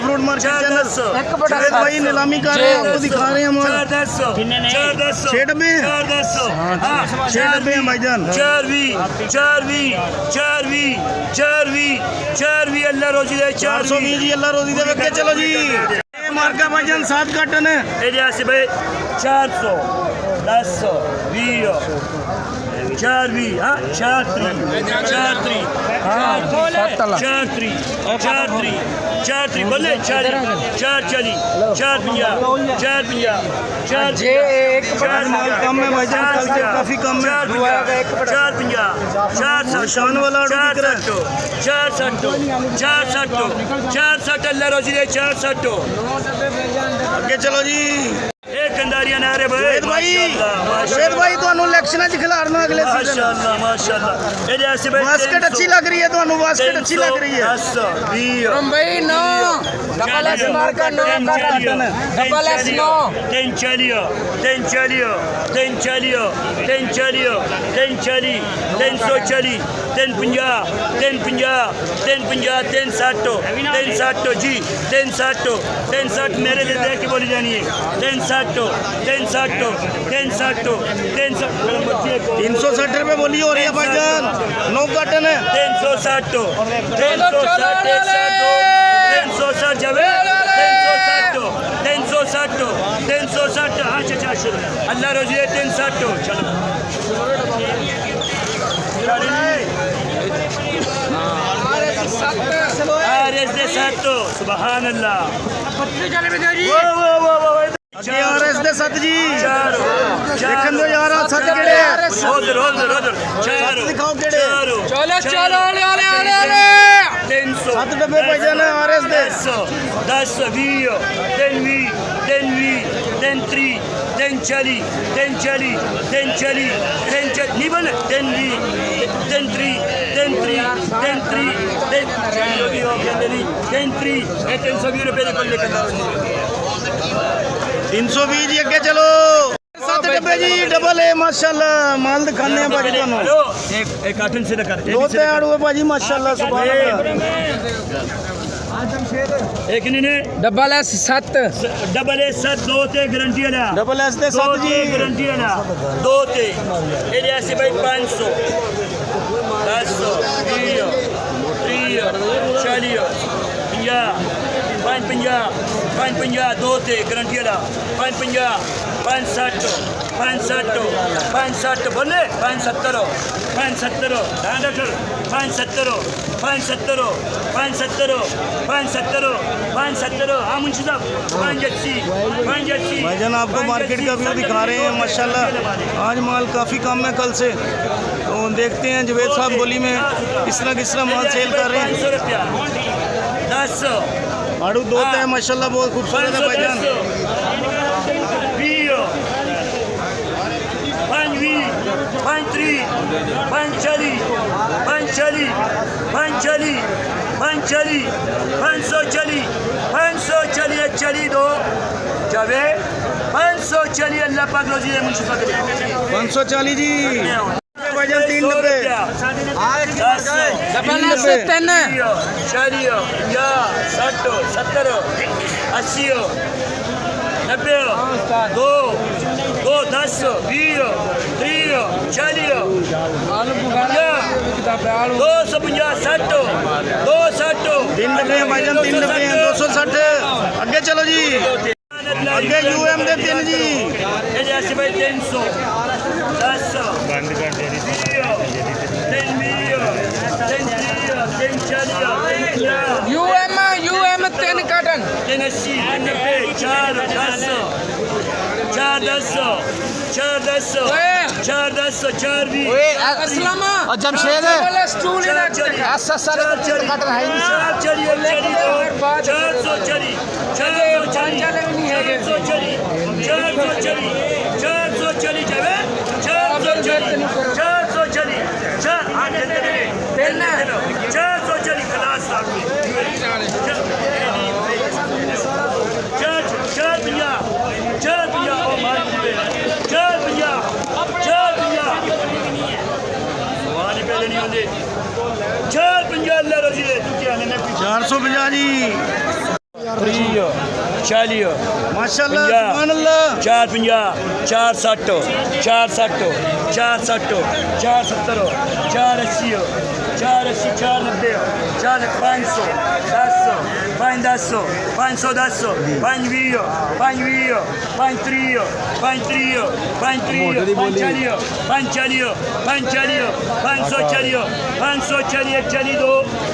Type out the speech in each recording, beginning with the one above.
Fruit market channel शायद भाई नीलामी कर रहे हैं, आपको दिखा रहे हैं हम। 6 डब्बे हैं भाईजान। 4 अल्लाह रोजी दे। 420 जी, अल्लाह रोजी दे। चलो जी मार्का भाईजान 7 कार्टन है। ऐसे भाई 400 10 20 4 20 हाँ 4 3 बोले 4 40 4 माल कम है भाईजान, कल से काफी कम है। 4 शान वाला 460 अल्लाह रोजी दे। 460 आगे चलो जी। एक कंदारियां ना रे भाई। शेर भाई तो इलेक्शन खिलाड़ना अगले माशाल्लाह माशाल्लाह। ऐसे भाई बास्केट अच्छी लग रही है, तो बास्केट अच्छी लग रही है। 10 भाई 9 डबल एस मार्का 9 कार्टन डबल एस 9 10 चलियो 10 60 जी 10 मेरे लिए देख के बोली जानी है। 360 रुपये बोली हो रही है भाईजान। 9 कार्टन है। 360 जावे 360 हाँ चाचा शुरू अल्लाह रोजी है। 360 चलो सुभान अल्लाह। आरएस दे 7 जी। देखन दो यार 7 केड़े है। दिखाओ केड़े। चलो 7 डब्बे भाईजान आरएस दे। 10 20 नहीं बोले 10 रुपये 320 जी। अगे चलो 7 डब्बे जी डबल है माशाल्लाह। माल दिखाने हैं भाजी तुहानू। एक कार्टन से कर दो ते आड़ू है भाजी माशाल्लाह सुभान अल्लाह। एक ने डबल एस 7 डबल एस 7 2 ते गारंटी वाला। डबल एस दे 7 जी गारंटी वाला 2 ते ऐसे भाई 500 10 20 30 40 50 2 ते गारंटी वाला 50 560 बोले 570 हाँ मुंशी साहब 580 भाईजान आपको मार्केट का व्यू दिखा रहे हैं माशाल्लाह। आज माल काफ़ी कम है कल से, तो देखते हैं जवेद साहब गोली में किस तरह माल सेल कर रहे हैं। 10 आड़ू दो है माशाल्लाह, बहुत खूबसूरत है भाईजान। 540 चली दो जावे 540 अल्लाह पाक रोजी है मुंशी साहब 540 जी भाईजान। 3 डब्बे 40 60 70 80 90 2 10 20 30 40 250 60 3 डब्बे हैं भाईजान। 3 डब्बे हैं 260। अगे चलो जी। अगे यूएम दे 3 जी। ऐसे भाई 300 10 बंद कर दे 340 यूएम 3 कार्टन 380 4 10 4 20 असलमा और जमशेद स्टूल कटर है 440 खलास नहीं होंगे 450 450 जी। 30 40 माशाल्लाह 50 सुभान अल्लाह 450 460 460 460 470 480 480 490 500 10 510 520 520 530 530 530 540 540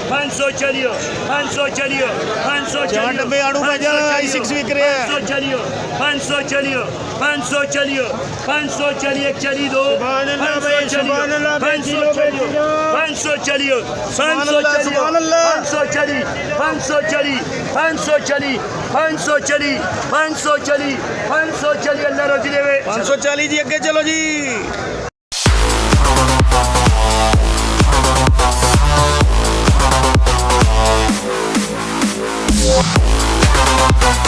540 540 चार डब्बे आड़ू भाईजान i6 बिक रहे हैं 540 540 540 1 चली 2 सुभान अल्लाह भाई, सुभान अल्लाह। 540 सुभान अल्लाह। 540 अल्लाह रोजी देवे 540 जी अगे चलो जी Yeah.